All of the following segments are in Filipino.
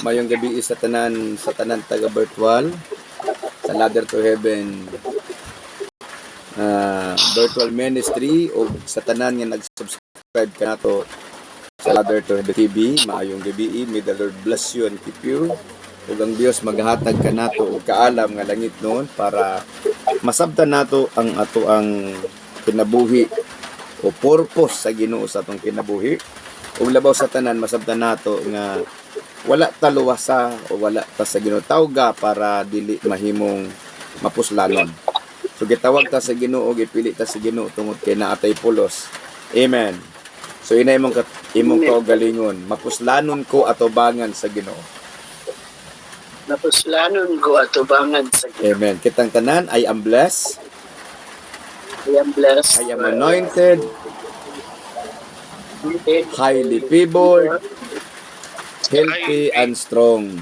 Mayong gabi sa tanan taga virtual sa Ladder to Heaven virtual ministry o sa tanan nga nag-subscribe ka nato sa Ladder to Heaven TV. Maayong gabi, may the Lord bless you and keep you. Ug ang Dios maghatag ka nato og kaalam nga langit noon para masabtan nato ang ato ang kinabuhi o purpose sa Ginoo sa atong kinabuhi. Ug labaw sa tanan masabtan nato nga wala ta luwasa o wala ta sa Ginoo tawga para dili mahimong mapuslanon. So gitawag ta sa Ginoo ug ipili ta sa Ginoo tungod kay naatay pulos. Amen. So ina imong kaugalingon, mapuslanon ko atubangan sa Ginoo. Napuslanon ko atubangan sa Ginoo. Amen. Kitang tanan, I am blessed. I am blessed. I am anointed, highly favored, healthy and strong.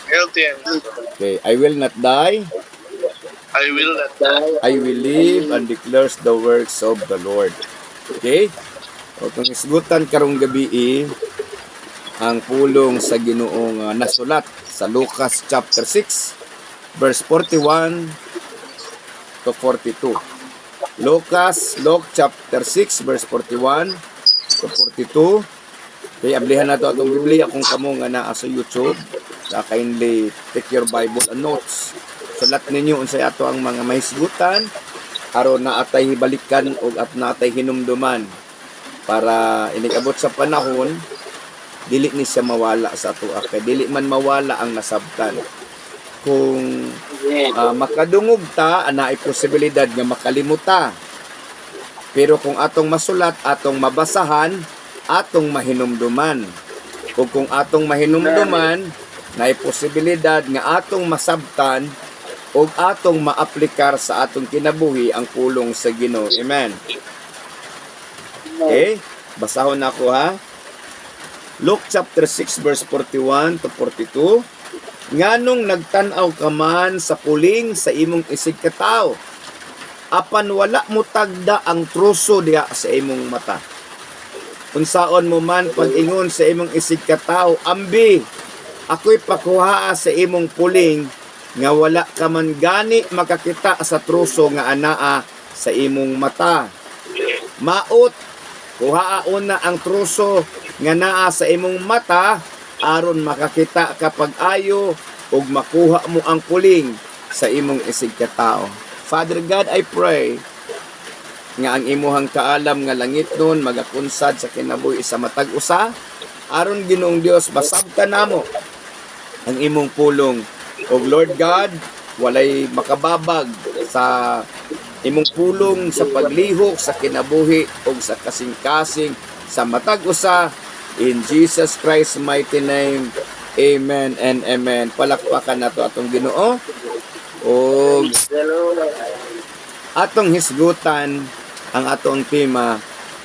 Healthy and strong. Okay, I will not die. I will not die. I will live and declares the works of the Lord. Okay? O kung isgutan karong gabi ang pulong sa Ginoong nasulat sa Lucas chapter 6 verse 41 to 42. Luke chapter 6 verse 41 to 42. Okay, ablihan na to atong Biblia kung kamo nga naa sa YouTube. Kindly take your Bible and notes. Sulat ninyo unsay ato ang mga mahisgutan aron naatay balikan o at naatay hinumduman para inigabot sa panahon dili ni siya mawala sa ato kay dili man mawala ang nasabtan. Kung makadungog ta anaay posibilidad nga makalimuta. Pero kung atong masulat, atong mabasahan, atong mahinumduman. O kung atong mahinumduman, naay posibilidad nga atong masabtan o atong maaplikar sa atong kinabuhi ang pulong sa Ginoo. Amen. Okay? Basahon ako ha. Luke chapter 6 verse 41 to 42. Nganong nagtan-aw ka man sa puling sa imong isig katawo, apan wala mo tagda ang truso diha sa imong mata. Unsaon mo man pag-ingon sa imong isig katawo, ambi, ako'y pakuhaa sa imong puling, nga wala ka man gani makakita sa truso nga anaa sa imong mata. Maot, kuhaa una ang truso nga naa sa imong mata, aron makakita kapag ayo ug makuha mo ang puling sa imong isig katao. Father God, I pray nga ang imuhang kaalam nga langit nun magakunsad sa kinabuhi sa matag usa aron Ginoong Dios basabtan namo ang imong pulong. Og Lord God, walay makababag sa imong pulong sa paglihok sa kinabuhi ug sa kasing-kasing sa matag usa. In Jesus Christ's mighty name, amen and amen. Palakpakan nato atong Ginoo. O atong hisgutan ang atong tema,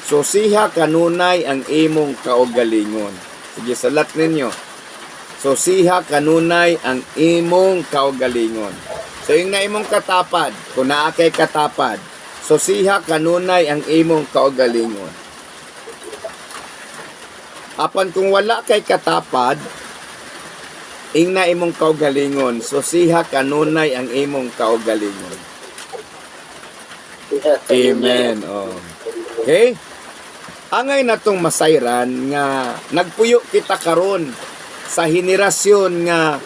susiha kanunay ang imong kaugalingon. Sige, salat ninyo. Susiha kanunay ang imong kaugalingon. So yung na imong katapad, kung naa kay katapad, susiha kanunay ang imong kaugalingon. Apan kung wala kay katapad, ing na imong kaugalingon, susiha kanunay ang imong kaugalingon. Amen. Oh. Okay? Angay natong masayran nga nagpuyo kita karon sa henerasyon nga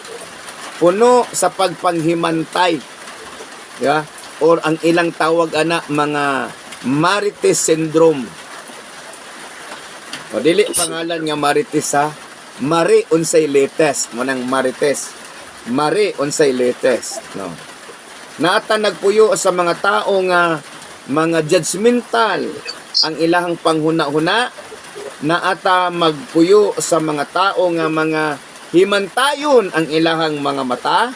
puno sa pagpanghimantay. Yeah? Or ang ilang tawag ana mga Marites syndrome. O dili pangalan nga Marites ha. Mari unsay latest mo nang Marites. Mari unsay latest, no. Naata nagpuyo sa mga tao nga mga judgmental ang ilahang panghuna-huna, naata magpuyo sa mga tao nga mga himantayon ang ilahang mga mata,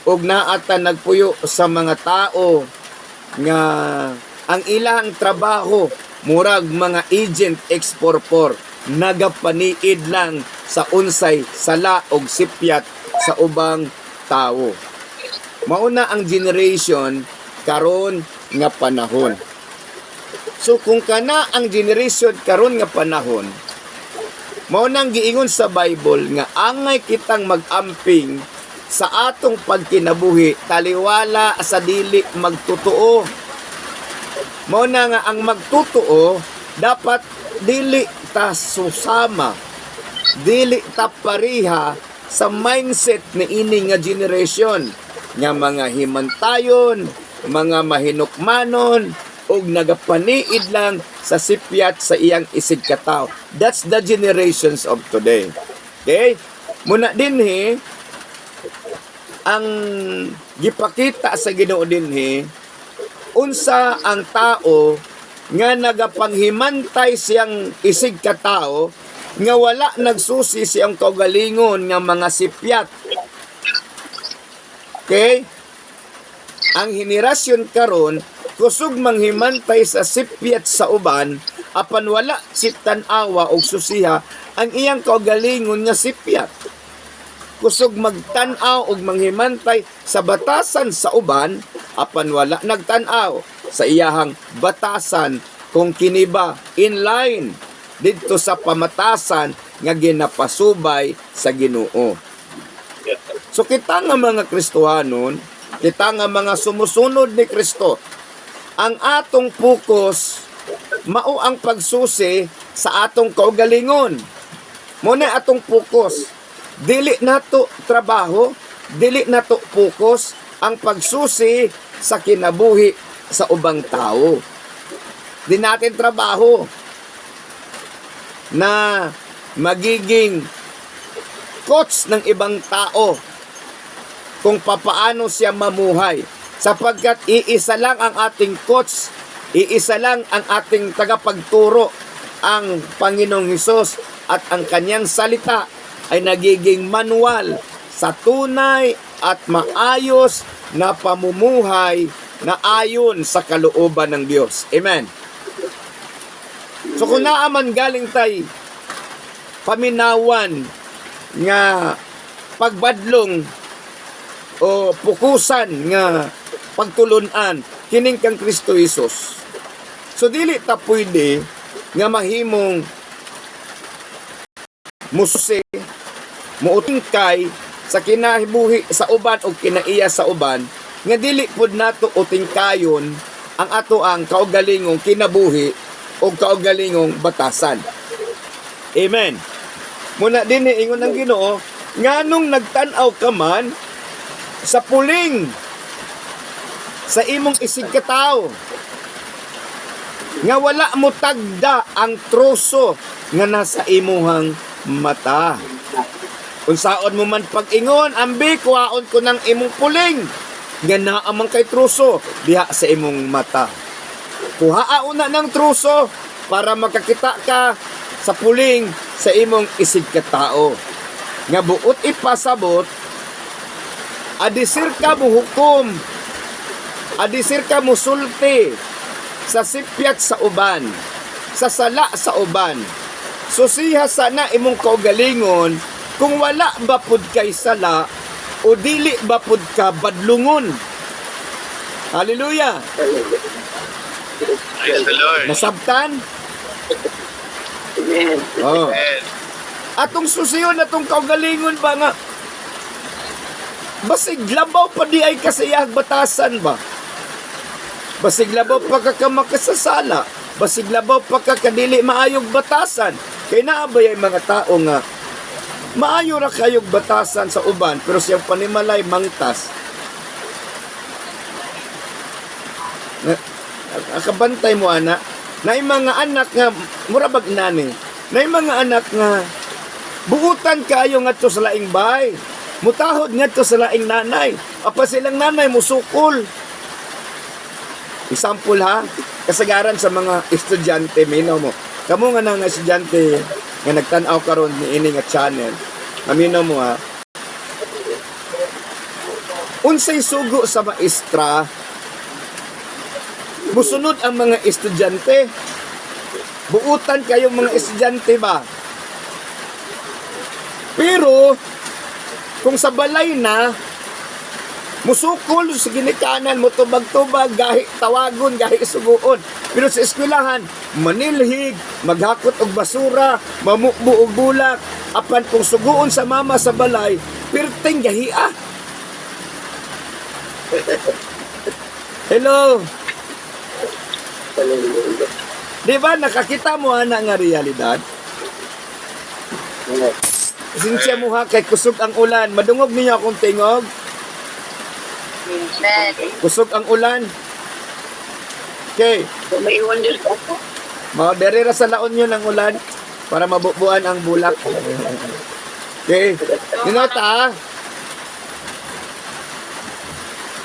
ug naata nagpuyo sa mga tao nga ang ilahang trabaho murag mga agent export nagapaniid lang sa unsay sala og sipyat sa ubang tawo. Mauna ang generation karon nga panahon. So kung kana ang generation karon nga panahon, mao nang giingon sa Bible nga angay kitang mag-amping sa atong pagkinabuhi taliwala sa dili magtotoo. Mao na nga ang magtotoo dapat dili ta susama, dili ta pariha sa mindset ni ini nga generation nga mga himantayon, mga mahinukmanon og nagapaniid lang sa sipyat sa iyang isig kataw. That's the generations of today. Okay? Muna dinhi ang gipakita sa Ginoo dinhi unsa ang tao nga nagapanghimantay siyang isig katao nga wala nagsusi siyang kaugalingon nga mga sipyat. Okay? Ang henerasyon karon kusog manghimantay sa sipyat sa uban apan wala si tan-awa og susiha ang iyang kaugalingon nga sipyat. Kusog magtan-aw og manghimantay sa batasan sa uban apan wala nagtan-aw sa iyahang batasan kung kini ba in line didto sa pamatasan nga ginapasubay sa Ginoo. So kita nga mga Kristohanon, kita nga mga sumusunod ni Kristo, ang atong focus mao ang pagsusi sa atong kaugalingon. Muna atong focus. Dili nato trabaho, dili nato focus ang pagsusi sa kinabuhi sa ubang tao. Di natin trabaho na magiging coach ng ibang tao kung papaano siya mamuhay. Sapagkat iisa lang ang ating coach, iisa lang ang ating tagapagturo, ang Panginoong Hesus, at ang kanyang salita ay nagiging manual sa tunay at maayos na pamumuhay na ayon sa kalooban ng Diyos. Amen. So kung naaman galing tay paminawan nga pagbadlong o pukusan nga pagtulunan kining kang Kristo Jesus. So dili ta pwede nga mahimong mususi, muutingkay sa kinahibuhi sa uban o kinaiya sa uban nga dili pud nato utingkayon ang ato ang kaugalingong kinabuhi o kaugalingong batasan. Amen. Muna din ingon ng Ginoo, nganong nagtan-aw ka man sa puling sa imong isig katao nga wala mo tagda ang troso nga nasa imuhang mata. Unsaon mo man pag-ingon, ambi kuhaon ko ng imong puling nga naamang kay troso diha sa imong mata. Kuhaa una ng troso para makakita ka sa puling sa imong isig katao. Nga buot ipasabot, adisir ka mo hukom, adisir ka mo sulti sa sipyat sa uban, sa sala sa uban. Susiha sana imong kaugalingon kung wala ba pud kay sala o dili ba pud ka badlungon. Hallelujah. Praise the Lord. Nasabtan? Amen. Oh. Amen. Atong susiyon atong kaugalingon ba nga basig labaw pa di ay kasayag batasan ba? Basig labaw pa ka makasasala, basig labaw pa ka kadili maayog batasan. Kay naabay ay mga tao nga maayo ra kayog batasan sa uban pero siyang panimalay mangtas. Akabantay mo ana, na mga anak nga murabag nani, na mga anak nga buutan kayo ngadto sa laing bahay. Mutahod ngadto sa laing nanay. Apa silang nanay musukol. Example ha, kasagaran sa mga estudyante minaw mo. Kamo nga nga estudyante nga nagtan-aw karon ni ini nga channel. Aminaw mo ha. Unsay sugo sa maestra, musunod ang mga estudyante. Buutan kayong mga estudyante ba? Pero kung sa balay na musukol sa ginikanan mo tubag-tubag gahi tawagon gahi suguon Pero sa eskwelahan, manilhig, maghakot og basura, mamukbo og bulak, apan kung suguon sa mama sa balay, pirteng gahia. Hello. Di ba nakakita mo ana nga realidad? Sinsya mo ha, kay kusog ang ulan. Madungog niyo akong tingog. Amen. Kusog ang ulan. Okay. May wonder ako. Derera sa laon nyo ng ulan para mabubuan ang bulak. Okay. Ninota ha?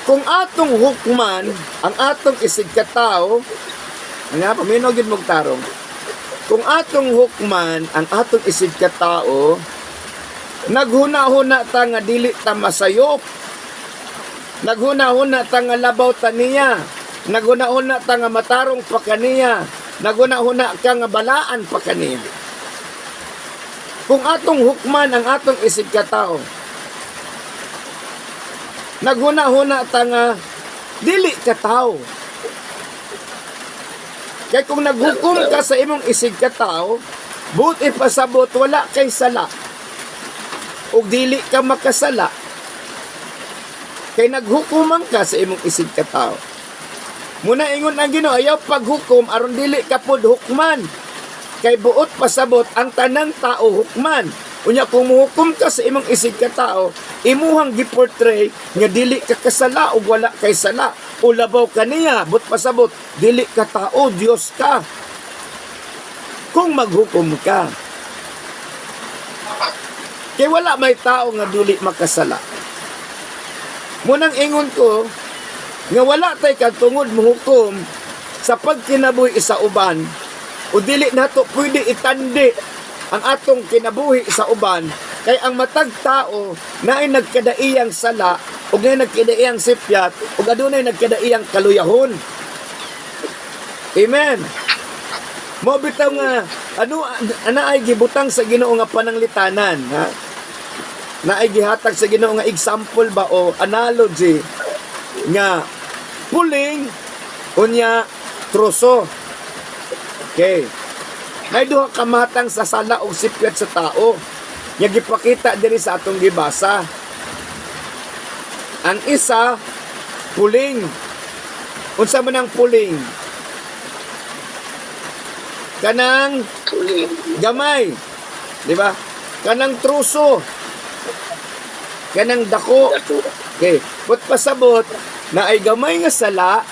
Kung atong hukman, ang atong isig katao, nga, paminogin mong tarong. Kung atong hukman, ang atong isig katao, naghuna-huna ta nga dili ta masayop. Naghuna-huna ta nga labaw ta niya. Naghuna-huna ta nga matarong pa kaniya. Naghuna-huna ka nga balaan pa kaniya. Kung atong hukman ang atong isig katao, naghuna-huna ta nga dili katao. Kaya kung naghukom ka sa imong isig katao, buti pasabot wala kay sala. O dili ka makasala. Kay naghukuman ka sa imong isig katao. Muna ingon ang Ginoo, ayaw paghukom aron dili ka pod hukman. Kay buot pasabot ang tanang tao hukman. Unya kung muhukom ka sa imong isig katao, imuhang giportray nga dili ka kasala o wala kay sala. O labaw ka niya, but pasabot, dili ka tao, Diyos ka. Kung maghukom ka. Kaya wala may tao nga dili makasala. Munang ingon ko, nga wala tay katungod muhukom sa pagkinabuhi sa uban, o dili nato pwede itandi ang atong kinabuhi sa uban, kay ang matag tao na ay nagkadaiyang sala, o ngay nagkadaiyang sipyat, o adunay nagkadaiyang kaluyahon. Amen. Mo bitaw nga ana ay gibutang sa Ginoo nga pananglitanan, ha? Na ay gihatag sa Ginoo nga example ba o analogy nga puling unya troso. Okay. May duha ka matang sa sala o sipyat sa tao. Nga gipakita diri sa atong gibasa. Ang isa puling. Unsa man ang puling? Kanang gamay, di ba? Kanang truso, kanang dako. Okay, but pasabot na ay gamay nga sala,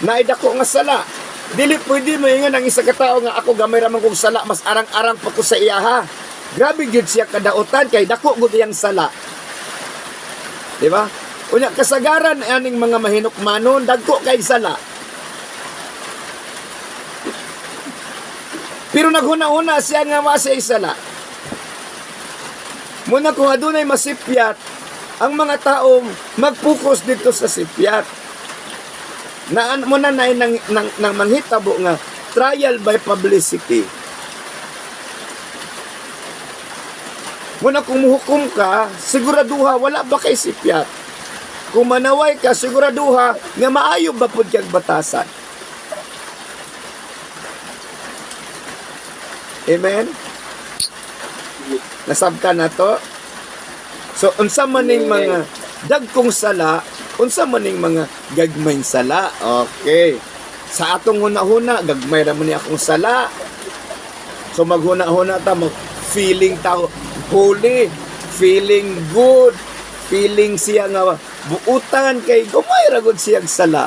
na ay dako nga sala. Dili pwede moingon ang isa ka tawo nga ako gamay ra man kog sala, mas arang-arang pa ko sa iyaha. Grabe gyud siya kadautan kay dako gud iyang sala. Di ba? Unya kasagaran aning mga mahinukmanon dagko kay sala. Pero naghuna-huna siya nga wa siya isala. Muna kung adunay masipyat, ang mga tao mag-focus dito sa sipyat. Muna na nang manghitabo nga trial by publicity. Muna kung muhukom ka, siguraduha wala ba kay sipyat. Kung manaway ka, siguraduha nga maayo ba pud kag batasan. Amen? Nasabta na to? So, unsa maning mga dagkong sala, unsa maning mga gagmayng sala. Okay. Sa atong huna-huna, gagmay ra man ni akong sala. So, maghuna-huna ta, feeling ta holy, feeling good, feeling siya nga buutan kay gumay ra gud siyang sala.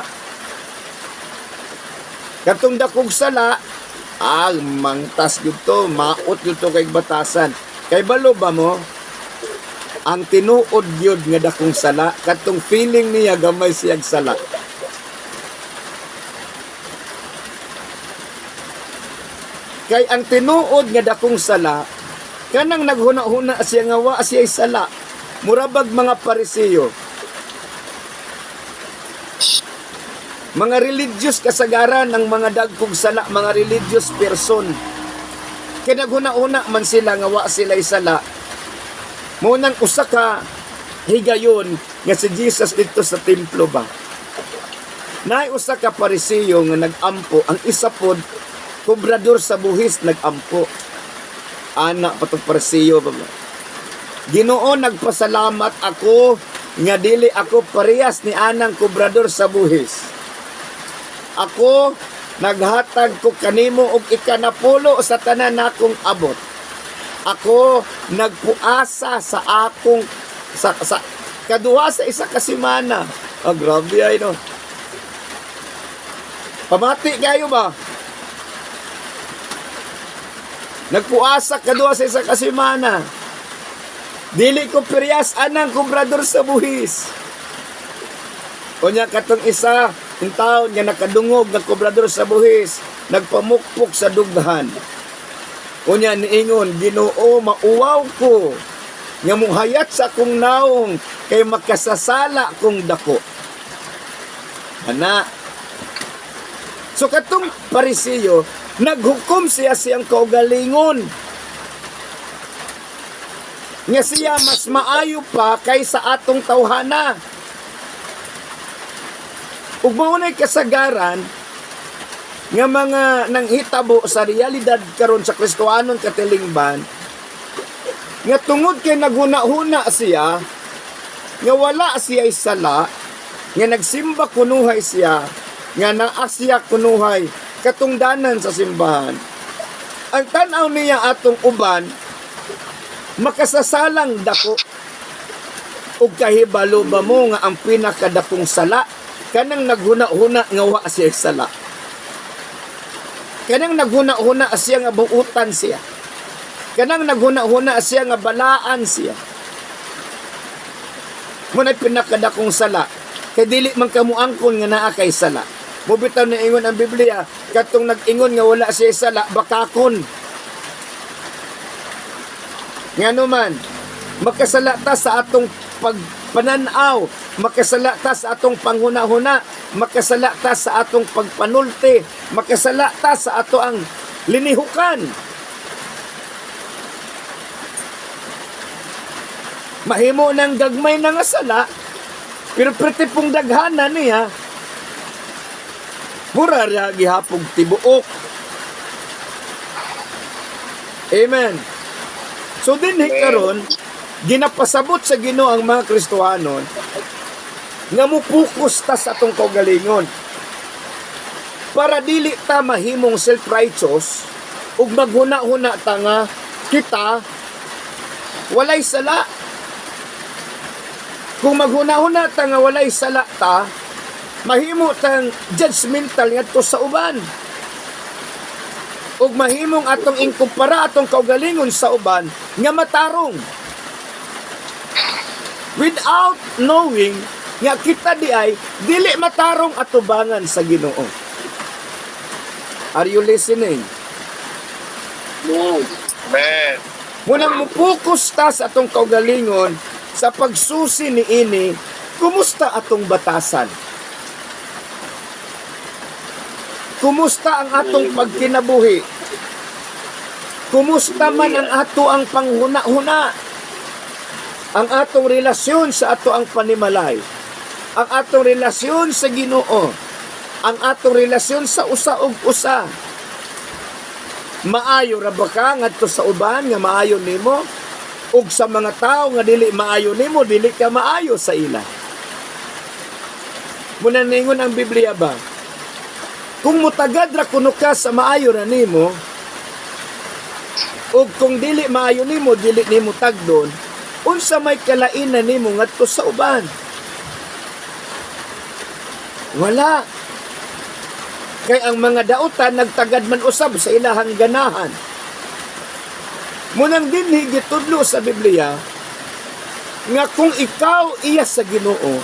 Katong dakong sala, mangtas yun to, maot yun to kay batasan. Kay balo ba mo, ang tinuod yun nga dakong sala, katong feeling niya gamay siyang sala. Kay ang tinuod nga dakong sala, kanang naghuna-huna siya nga wa siya'y sala, murabag mga Pariseo. Mga religious kasagaran ng mga dagkong sala, mga religious person. Kaya naghuna-una man sila nga wa sila'y sala. Munang usa ka higayon nga si Jesus dito sa templo ba. Naay usa ka Pariseo nga nagampo, ang isa pod kobrador sa buhis nagampo. Anak patong Pariseo ba? Ginoo, nagpasalamat ako nga dili ako parehas ni anang kobrador sa buhis. Ako naghatag ko kanimo og ikanapulo sa tanan nakong abot. Ako nagpuasa sa akong sa kaduha sa isa ka semana. Grabe ay no. Pamati kayo ba? Nagpuasa kaduha sa isa ka semana. Dili ko periyas anang kobrador sa buhis. Kunya katong isa, yung taon nga nakadungog ng kobrador sa buhis, nagpamukpok sa dughan. Kunya niingon, Ginoo, mauwaw ko nga muhayat sa akong naong kay makasasala kong dako. Ana. So katong Pariseo, naghukom siya siyang kaugalingon. Nga siya mas maayo pa kaysa atong tawhana. Ug maunay kasagaran nga mga nanghitabo sa realidad karon sa Kristohanon katilingban nga tungod kay naghuna-huna siya nga wala siya sala nga nagsimba kunuhay siya nga naa siya kunuhay katungdanan sa simbahan. Ang tan-aw niya atong uban makasasalang dako ug kahibalo ba mo nga ang pinakadakong sala kanang naghuna-huna nga wa siya sala. Kanang naghuna-huna siya nga buutan siya. Kanang naghuna-huna siya nga balaan siya. Muna'y pinakadakong sala. Kay dili man kamuangkon nga naa kay sala. Mubitaw na ingon ang Biblia, katong nag-ingon nga wala siya sala, bakakon. Ngano man, makasalata sa atong pagpananaw, makasalata sa atong panghuna-huna, makasalata sa atong pagpanulti, makasalata sa ato ang linihukan. Mahimo ng gagmay na nga sala, pero pretty pong daghana niya, mura rin gihapog tibuok. Amen. So din karon ginapasabot sa Ginoo ang mga Kristohanon nga mupukus ta sa atong kaugalingon para dili ta mahimong self-righteous ug maghuna-huna ta nga kita walay sala. Kung maghuna-huna ta nga walay sala ta, mahimo tang judgmental ngadto sa uban. Ug mahimong atong inkumpara atong kaugalingon sa uban nga matarong. Without knowing nga kita di ay dili matarong atubangan sa Ginoo. Are you listening? Amen. Munang mupokus ta sa atong kaugalingon sa pagsusi ni ini, kumusta atong batasan? Kumusta ang atong pagkinabuhi? Kumusta man ang ato ang panghuna-huna? Ang atong relasyon sa ato ang panimalay? Ang atong relasyon sa Ginoo? Ang atong relasyon sa usa ug usa? Maayo ra ba ka ngadto sa uban nga maayo nimo? Ug sa mga tao nga dili maayo nimo, dili ka maayo sa ila? Muna ningon ang Biblia ba? Kung mutagad ra kuno ka sa maayo ra nimo, ug kung dili maayo nimo, dili nimo tagdon, unsa may kalainan nimo ngadto sa uban? Wala. Kay ang mga dautan nagtagad man usab sa ilahang ganahan. Munang dinhi gitudlo sa Biblia nga kung ikaw iya sa Ginoo,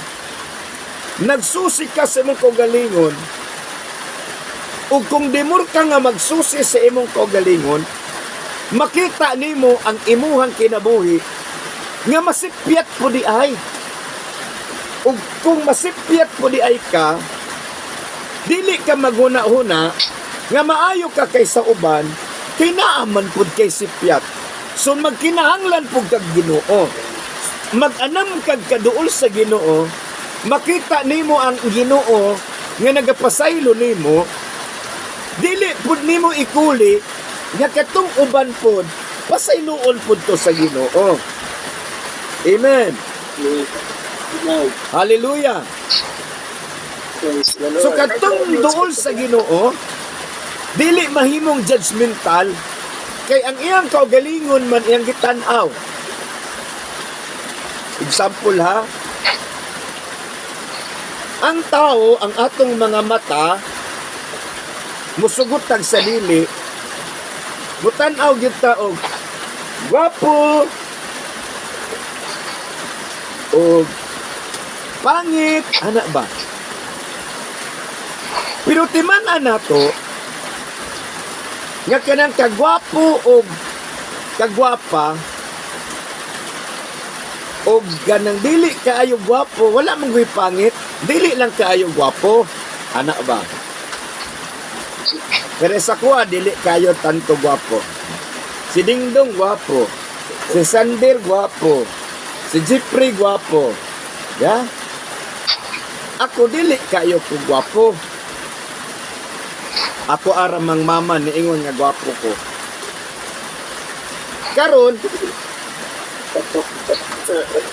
nagsusi ka sa imong kaugalingon, ug kung dimur ka nga magsusi sa imong kaugalingon, makita nimo ang imuhang kinabuhi nga masipyat po di ay. Ug kung masipyat po di ay ka, dili ka maghuna-huna nga maayo ka kaysa uban, kay naaman pud kay sipyat. So magkinahanglan pud kag Ginoo. Mag-anam kag kaduol sa Ginoo, makita nimo ang Ginoo nga nagapasaylo nimo, dili pud nimo ikuli nga katong uban pod pasayloon pod to sa Ginoo. Amen. Amen. Hallelujah. Praise the Lord. So katong duol sa Ginoo, dili mahimong judgmental kay ang iyang kaugalingon man iyang gitan-aw. Example ha, ang tao, ang atong mga mata, musugot tag sa dili, mutan-aw gyud ta og gwapo, o pangit, ana ba? Pero timan-an nato nga kanang kagwapo o kagwapa o ganang dili kaayo gwapo, wala mong gwi pangit, dili lang kaayo gwapo, ana ba? Pero sa kuha, dili kayo tanto gwapo. Si Dingdong gwapo, si Sander gwapo, si Jeffrey gwapo. Ya? Ako dili kayo ko gwapo. Ako aramang mama ni ingon nga gwapo ko. Karon,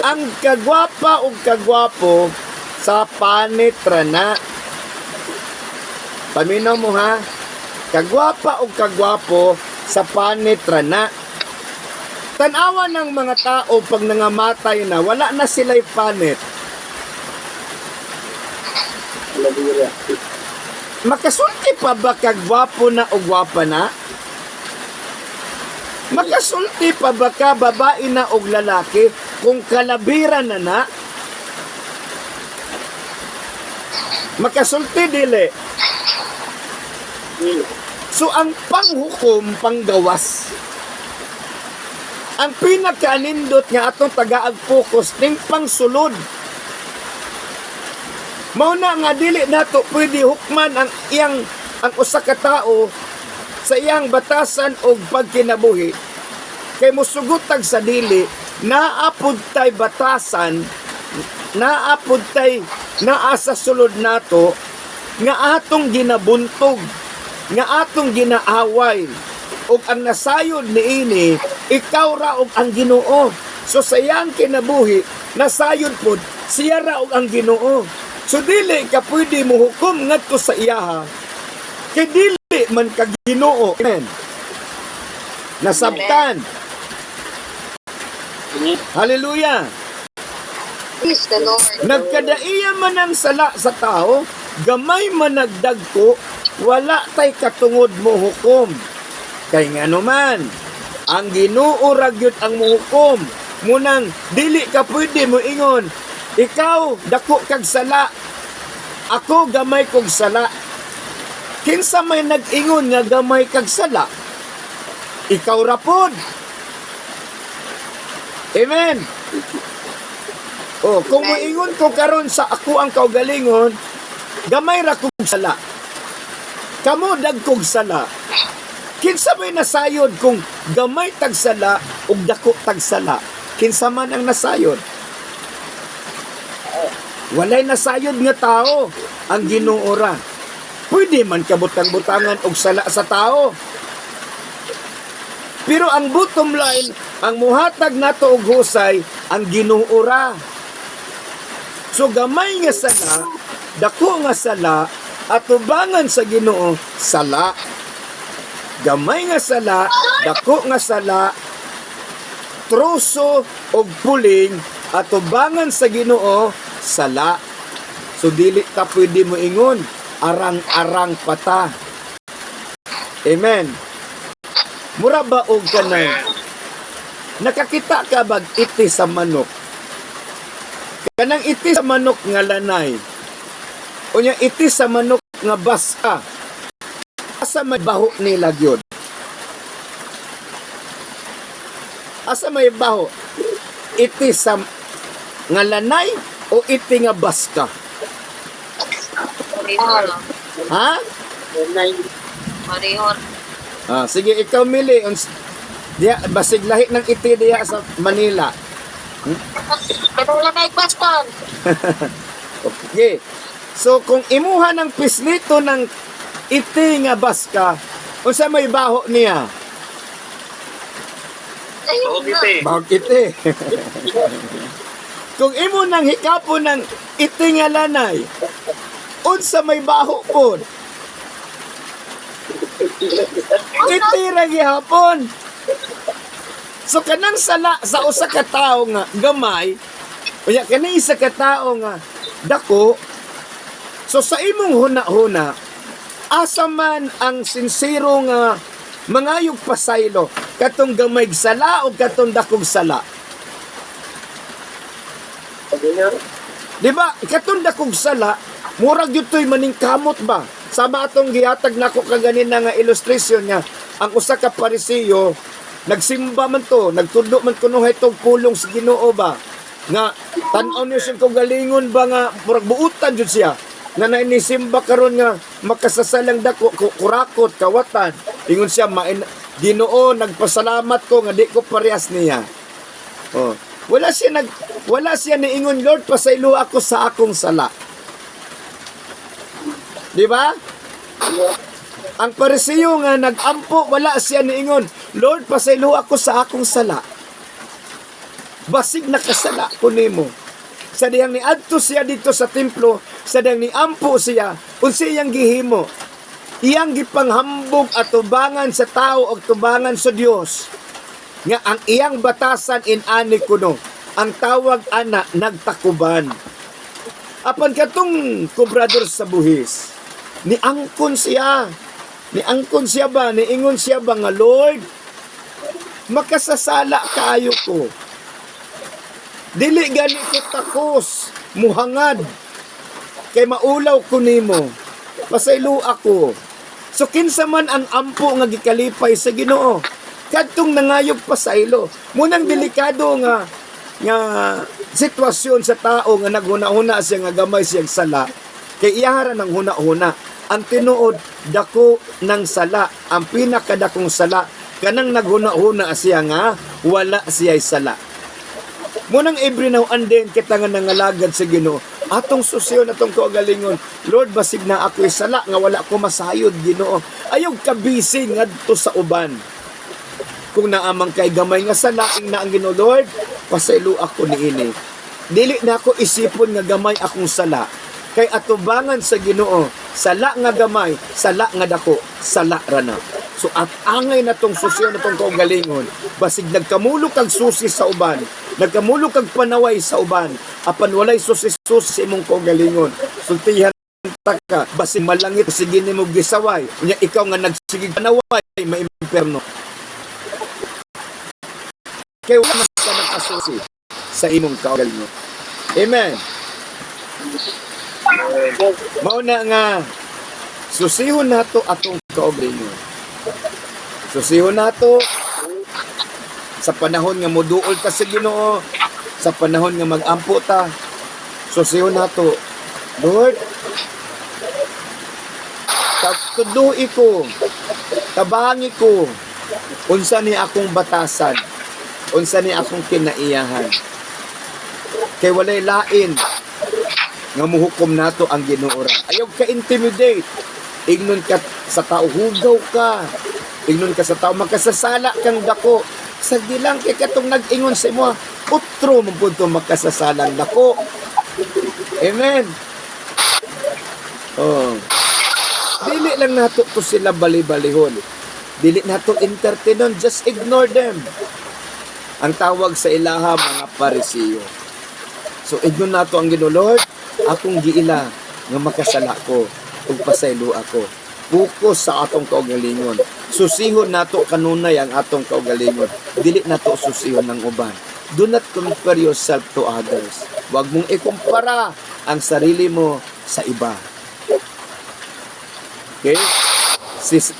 ang kagwapa o kagwapo sa panitra na. Paminaw mo ha, kagwapa o kagwapo sa panitra na. Tanawa ng mga tao pag nangamatay na, wala na sila'y panit. Hallelujah. Makasulti pa ba kagwapo na o gwapa na? Makasulti pa ba ka babae na o lalaki kung kalabiran na na? Makasulti dili. So ang panghukom, panggawas, ang pinakaanindot nga atong tagaag-focus ning pangsulod. Mauna nga dili nato pwede hukman ang usa ka tao sa iyang batasan o pagkinabuhi kay musugutag sa dili naapod tay batasan, naapod tay naa sa sulod nato nga atong ginabuntog, nga atong ginaaway, ug ang nasayod niini ikaw ra og ang Ginoo. So sa iyang kinabuhi nasayod pod siya ra og ang Ginoo. So dili ka pwede mo hukom ngadto sa iyaha kay dili man ka Ginoo. Amen. Nasabtan. Hallelujah. Praise the Lord. Nagkadaiya man ang sala sa tao, gamay man nagdagko, wala tay katungod mo hukom. Kay ngano man, ang Ginoo ra gyud ang muhukom. Munang dili ka pwede mo ingon, ikaw dako kag sala, ako gamay kog sala. Kinsa may nag-ingon nga gamay kag sala? Ikaw ra pod. Amen. Oh, kung moingon ko karon sa ako ang kaugalingon, gamay ra kog sala. Kamo dagkog sala. Kinsa may nasayod kung gamay tag sala ug dako tag sala? Kinsa man ang nasayod? Walay nasayod nga tao ang Ginoo ra. Pwede man kabutang-butangan og sala sa tao. Pero ang bottom line, ang muhatag nato og husay ang Ginoo ra. So gamay nga sala, dako nga sala, atubangan sa Ginoo sala. Gamay nga sala, dako nga sala, troso og puling, atubangan sa Ginoo sala. So dili ta pwede mo ingon arang-arang pata. Amen. Mura ba og kanang nakakita ka bag iti sa manok? Kanang iti sa manok nga lanay. Unya iti sa manok nga basa. Asa may baho nila gyud? Asa may baho? Iti sa nga lanay o iti nga baska? Marihor. Ha? Marihor. Sige, ikaw mili. Diya, basig lahi ng iti diya sa Manila. Katulad na ipastan. Okay. So kung imuha ng pislito ng iti nga baska, unsa may baho niya? Ayun na. Okay. Bahog iti. Kung imo nang hikapon ng iti nga lanay, unsa may baho pod? Iti ra gihapon. So kanang sala sa usa ka tawo nga gamay, unya kani isa ka tawo nga dako. So sa imong huna-huna, asa man ang sinsero nga mangayog pasaylo, katong gamay sala o katong dakog sala? Sabi niya, Di ba? Katong dakog sala, murag yutoy maningkamot ba? Sama atong gihatag nako kaganin nga illustration nga, ang usa ka Parisiyo, nagsimba man to, nagtudlo man kuno itong pulong sa Ginoo ba? Nga, tan-aw niyo siyang kagalingon ba nga, murag buutan jud siya. Nga nainisimba karon nga, makasasalang dako, kurakot, kawatan. Ingon siya, Ginoo, nagpasalamat ko nga di ko parehas niya. Oh. Wala siya niingon, Lord, pasaylo ako sa akong sala. Di ba? Ang Parisiyo nga nagampo, wala siya niingon, Lord, pasaylo ako sa akong sala. Basig nakasala ko nimo. Sa diyang ni adto siya dito sa templo, sa diyang ni ampo siya, unsa iyang gihimo? Iyang gipanghambog at tubangan sa tao o tubangan sa Dios. Nga ang iyang batasan inani kuno, ang tawag ana nagtakuban. Apan katong kubrador sa buhis, niangkon siya ba, niingon siya ba nga, Lord, makasasala kaayo ko. Dili gani ko takos, muhangad, kay maulaw ko nimo, pasaylo ako. So kinsa man ang ampo nga gikalipay sa Ginoo, kadtong nangayog pasaylo. Munang delikado nga sitwasyon sa tao nga naghuna-huna siya nga gamay siyang sala, kay iyahara ng huna-huna. Ang tinuod, dako ng sala, ang pinakadakong sala, kanang naghuna-huna siya nga, wala siya'y sala. Munang every now and then, kita nga nangalagad sa Ginoo, atong susyon, atong kaugalingon, Lord, basig na ako'y sala, nga wala ko masayod, Ginoo. Ayaw kabisi ngadto sa uban. Kung naamang kay gamay nga sala, ing na ang Ginoo, Lord, pasaylo ako niini. Dili na ako isipon nga gamay akong sala. Kay atubangan sa Ginoo, sala nga gamay, sala nga dako, sala ra na. So at angay na tong susyo na tong kaugalingon, basig nagkamulok kag susi sa uban, nagkamulok kag panaway sa uban, apan walay susi-susi sa imong kaugalingon. Sultihan ka, basig malangit, sige nimo gisaway, unya ikaw nga nagsigig panaway, maimperno. Kay wala ka nagkasusi sa imong kaugalingon. Amen. Mauna nga, susihon nato atong kaugalingon. Susihon nato sa panahon nga moduol ta sa Ginoo, sa panahon nga mag-ampo ta. Susihon nato, Lord, tuduhi ko, tabangi ko, unsa ni akong batasan, unsa ni akong kinaiyahan. Kay walay lain nga muhukom nato ang Ginoo ra. Ayaw ka intimidate. Ignon ka sa tao, hugaw ka. Ignon ka sa tao, makasasala kang dako. Sagdi lang kay katong nag-ingon sa imo, utro mo punto makasasalang dako. Amen. Oh. Dili lang nato to sila bali-balihon. Dili nato entertainon, just ignore them. Ang tawag sa ilaha mga Parisiyo. So ignore nato ang Ginoo, Lord, akong giila nga makasala ko ug pasaylo ako. Focus sa atong kaugalingon. Susihon nato kanunay ang atong kaugalingon. Dili nato susihon ng uban. Do not compare yourself to others. Huwag mong ikumpara ang sarili mo sa iba. Okay?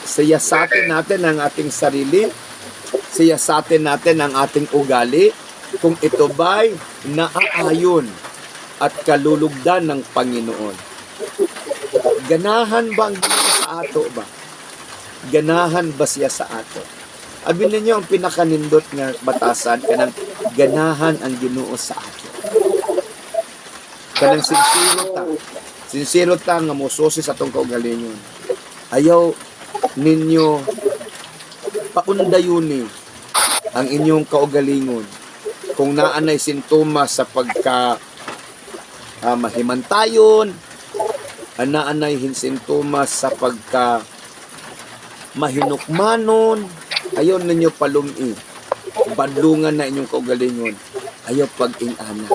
Siyasatin natin ang ating sarili. Siyasatin natin ang ating ugali. Kung ito ba'y naaayon at kalulugdan ng Panginoon. Ganahan ba ang Ginoo sa ato ba? Ganahan ba siya sa ato? Abin ninyo ang pinakanindot nga batasan, kanang ganahan ang Ginoo sa ato. Kanang sincere ta, Sincero ta nga mosusi sa atong kaugalingon. Ayaw ninyo paundayuni ang inyong kaugalingon kung naanay sintomas sa pagka mahimantayon, naanay sintomas sa pagka mahinukmanon, ayaw ninyo palumi. Badlungan na inyong kaugalingon. Ayaw pag-ingana.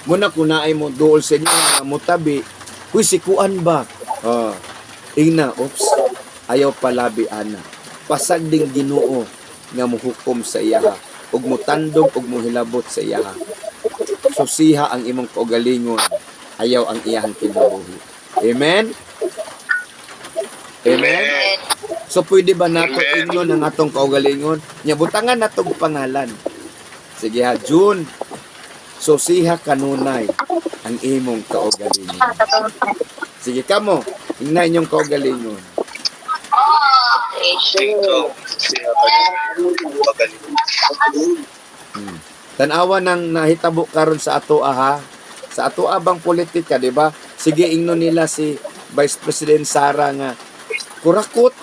Muna kung naay mo dool sa inyo nga mutabi, kuy sikuan ba? Ina, oops, ayaw palabi ana. Pasag ding Ginoo nga muhukom sa iyaha. Ug mutandog ug muhilabot sa iyaha. Susiha ang imong kaugalingon, ayaw ang iyahang kinabuhi. Amen? Amen? So pwede ba nato Amen. inyo ng atong kaugalingon? Nya butangan natong pangalan. Sige ha, June. Susiha kanunay ang imong kaugalingon. Sige kamo, ingna inyong kaugalingon. Ito, siya pa rin. Magaling. Tanawa nang nahitabo karon sa ato ha. Sa ato abang politika, di ba? Sige ingno nila si Vice President Sara nga kurakot.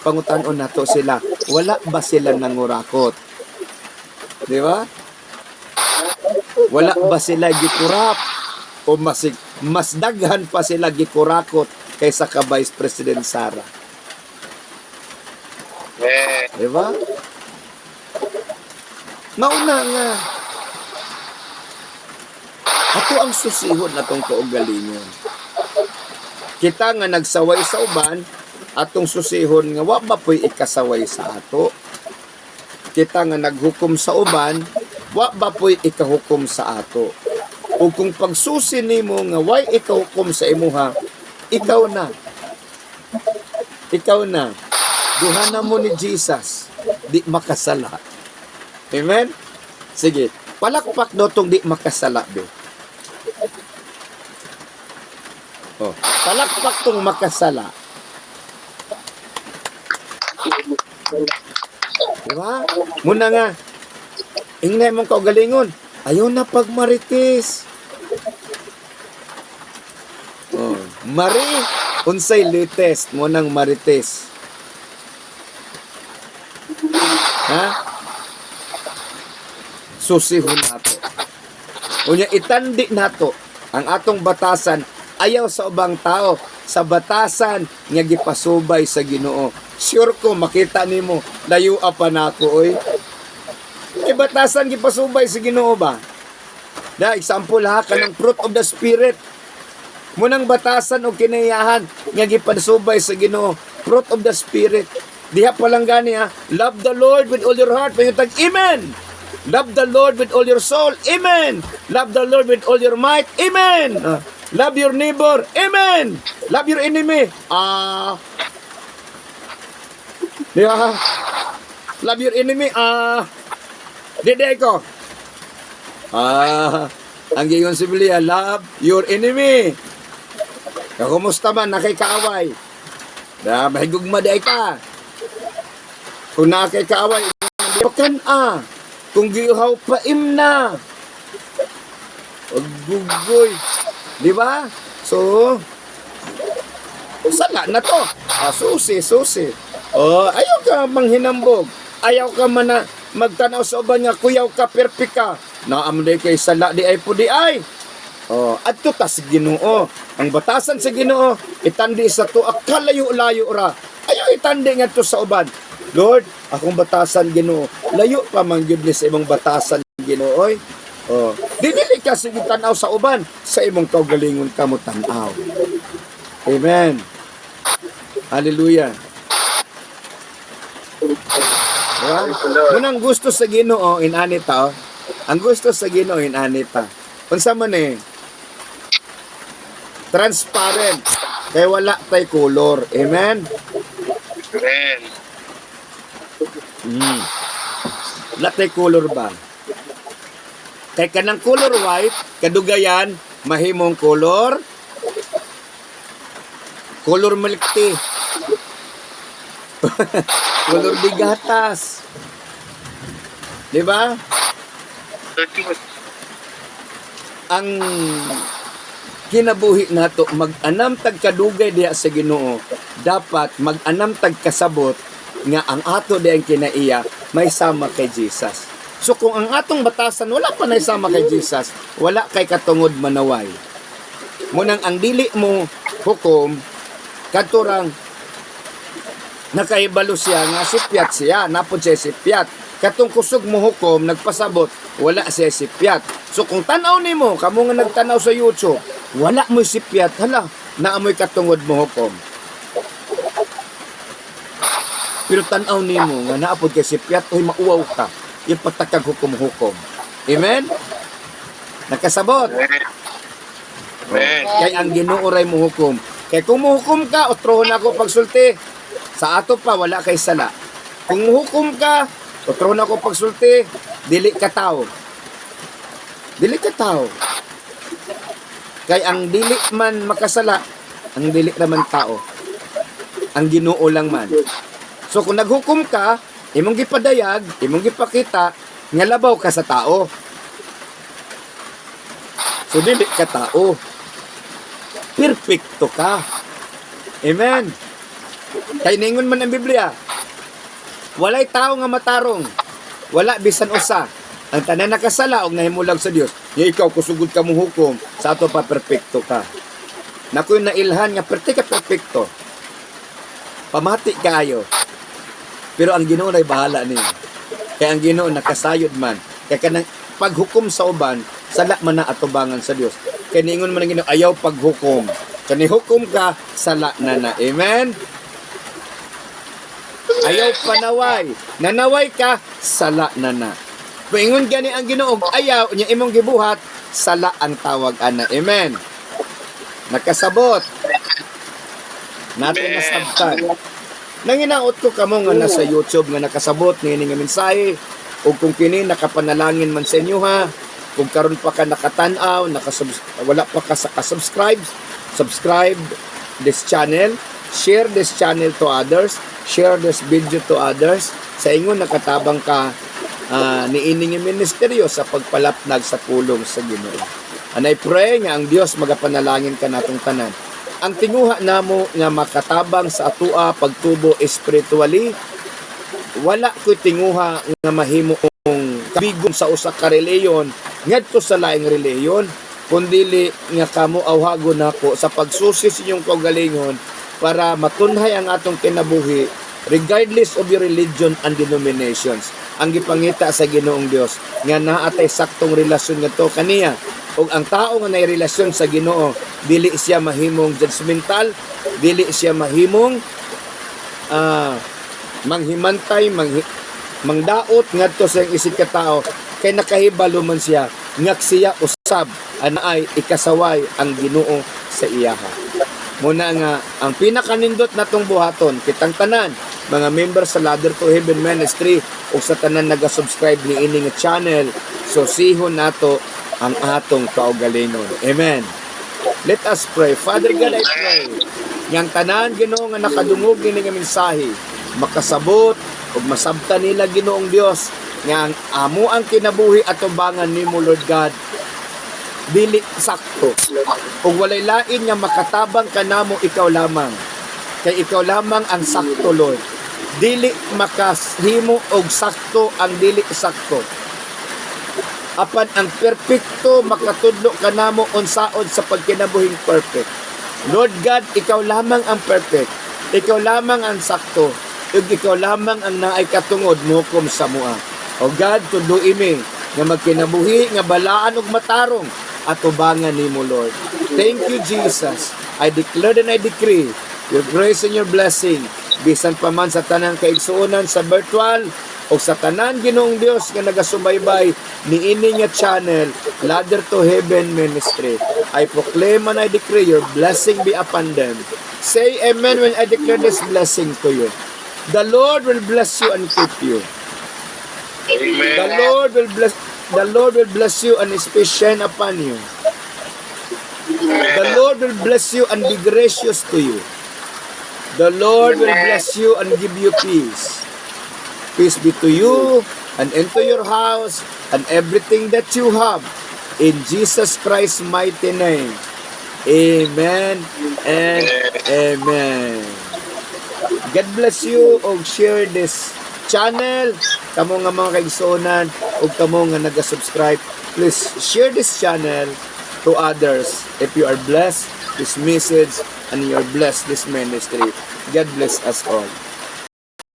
Pangutanon nato sila. Wala ba sila nangurakot? Di ba? Wala ba sila gikurap? O mas daghan pa sila gikurakot kaysa ka Vice President Sara? Di ba? Mauna nga. Ato ang susihon na tong kaugalingon. Kita nga nagsaway sa uban, atong susihon nga wa ba po'y ikasaway sa ato. Kita nga naghukom sa uban, wa ba po'y ikahukom sa ato. O kung pagsusi nimo nga way ikahukom sa imuha, ikaw na. Ikaw na. Duhana mo ni Jesus, di makasala. Amen? Sige, palakpak do tong di makasala, be. Oh, palakpak tong makasala. Diba? Muna nga, ingnay mong kaugalingon, ayaw na pagmaritis. Oh, mari, unsay latest mo nang marites. Ha? Susihon nato. Unya itandi nato ang atong batasan ayaw sa ubang tao sa batasan nga gipasubay sa Ginoo. Sure ko makita nimo layo pa nako oy. E batasan gipasubay sa Ginoo ba? Da example ha kanang fruit of the spirit. Munang batasan o kinayahan nga gipasubay sa Ginoo, fruit of the spirit. Diha pa lang gani ha. Love the Lord with all your heart. Payutag, amen. Love the Lord with all your soul. Amen. Love the Lord with all your might. Amen. Love your neighbor. Amen. Love your enemy. Diba? Love your enemy. Dede ko. Ang giyon si Biblia, love your enemy. Kumusta man nakikaaway? Da mahigugma day ka. Kung nakay kaaway, kan kung giuhaw pa imna. Gugoy. Di ba? So, sala na to. Susi. Ayaw ka manghinambog. Ayaw ka man na magtanaw sa uban nga kuyaw ka, perpika. Naamunday kay sala di ay po di ay. Adto ta sa Ginoo. Ang batasan sa Ginoo, itandi sa to akalayo-layo ra. Ayaw itandi nga to sa uban. Lord, akong batasan Ginoo. Layo pa man gyud ni sa imong batasan Ginoo oy. Dili ka sige tanaw sa uban, sa imong kaugalingon ka mo tan-aw. Amen. Hallelujah. Diba? Munang gusto sa Ginoo inanita. Ang gusto sa Ginoo inanita. Unsa man transparent. Kay wala tay color. Amen. Amen. Latay color ba? Kay kanang color white, kadugayan, mahimong color milk tea. Color bigatas. Di ba? Ang kinabuhi nato mag-anam tag kadugay diha sa Ginoo, dapat mag-anam tag kasabot nga ang ato diang kinaiya may sama kay Jesus. So kung ang atong batasan wala pa na sama kay Jesus, wala kay katungod manaway. Munang ang dili mo hukom kadturang nakaibalo siya nga sipyat siya, napod siya sipyat. Katong kusog mo hukom, nagpasabot, wala siya sipyat. So kung tanaw nimo, kamo nga nagtanaw sa YouTube, wala mo sipyat, hala, naamoy katungod mo hukom. Pero tanaw nimo nga naapod kay sipyat, oy mauwaw ka, yung patakag hukom-hukom. Amen? Nakasabot. Amen. Kay ang Ginoo ray mo hukom. Kay kung muhukom ka, otrohon ako pagsulti. Sa ato pa, wala kay sala. Kung muhukom ka, otrohon ako pagsulti, dili ka tao. Dili ka tao. Kay ang dili man makasala, ang dili naman tao. Ang Ginoo lang man. So kung naghukom ka, imong gipadayag, imong gipakita, nga labaw ka sa tao. So dili ka tao. Perfecto ka. Amen. Kay ningon man ang Biblia, walay tao nga matarong, wala bisan usa. Ang tanan nakasala og nahimulag sa Dios. Nga ikaw kusugod ka mo hukom, sa ato pa perfecto ka. Nakoy nailhan nga perfecto. Pamati kaayo. Pero ang Ginoo ay bahala niya. Kaya ang Ginoo nakasayod man. Kaya kanang paghukom sa uban, sala man na atubangan sa Dios. Kaya ningon man ang Ginoo, ayaw paghukom. Kani hukom ka, sala na na. Amen? Ayaw panaway. Nanaway ka, sala na na. Paingon gani ang Ginoo, ayaw niya imong gibuhat, sala ang tawag ana. Amen? Nakasabot. Natin nasabtan. Nanginaot ko kamo nga nasa YouTube nga nakasabot niini nga mensahe ug kung kini nakapanalangin man sa inyo ha, kung karon pa ka nakatan-aw, wala pa ka subscribe this channel, share this channel to others, share this video to others. Sa ingon nakatabang ka niini nga ministeryo sa pagpalapnag sa pulong sa Ginoo. And I pray nga ang Dios magapanalangin ka natong tanan. Ang tinguha namo nga makatabang sa atua pagtubo spiritually, wala ko tinguha nga mahimo kabigon sa usa ka reliyon ngadto sa laing reliyon, kundili nga kamo awhagon nako sa pagsusi sa inyong kaugalingon para matunhay ang atong kinabuhi regardless of your religion and denominations. Ang gipangita sa Ginoong Dios nga naatay saktong relasyon ngadto kaniya. Og ang tao nga nay relasyon sa Ginoo, dili siya mahimong judgmental, dili siya mahimong manghimantay, mangdaot ngadto sa isig ka tao, kay nakahibalo man siya nga siya usab anaay ikasaway ang Ginoo sa iyaha. Muna nga ang pinakanindot natong buhaton kitang tanan mga member sa Ladder to Heaven Ministry o sa tanan naga-subscribe ni ini nga channel, so sihon nato ang atong kaugalingon. Amen. Let us pray. Father God, I pray yang tanan Ginoo nga nakadungog ni nga mensahe makasabot ug masabtan nila Ginoong Dios nga ang amo ang kinabuhi at tubangan nimo Lord God dili sakto ug walay lain nga makatabang kanamo ikaw lamang, kay ikaw lamang ang sakto Lord. Dili makahimo og sakto ang dili sakto. Apan ang perpekto makatudlo kanamo unsaon sa pagkinabuhing perfect. Lord God, ikaw lamang ang perfect. Ikaw lamang ang sakto. Ug ikaw lamang ang naay katungod mukom sa mua. O God, tudloy mi nga magkinabuhi nga balaan ug matarong at tubangan nimo Lord. Thank you Jesus. I declare and I decree your grace and your blessing bisan pa man sa tanang kaigsuonan sa virtual o sa tanan Ginoong Dios nga nagasubaybay ni ini nga channel Ladder to Heaven Ministry. I proclaim and I decree your blessing be upon them. Say amen when I declare this blessing to you. The Lord will bless you and keep you. Amen. The Lord will bless you and His face shine upon you. The Lord will bless you and be gracious to you. The Lord will bless you and give you peace. Peace be to you and into your house and everything that you have. In Jesus Christ's mighty name. Amen and amen. God bless you og share this channel. Kamo nga mga kaigsonan ug kamo nga naga-subscribe, please share this channel to others. If you are blessed this message and you are blessed this ministry, God bless us all.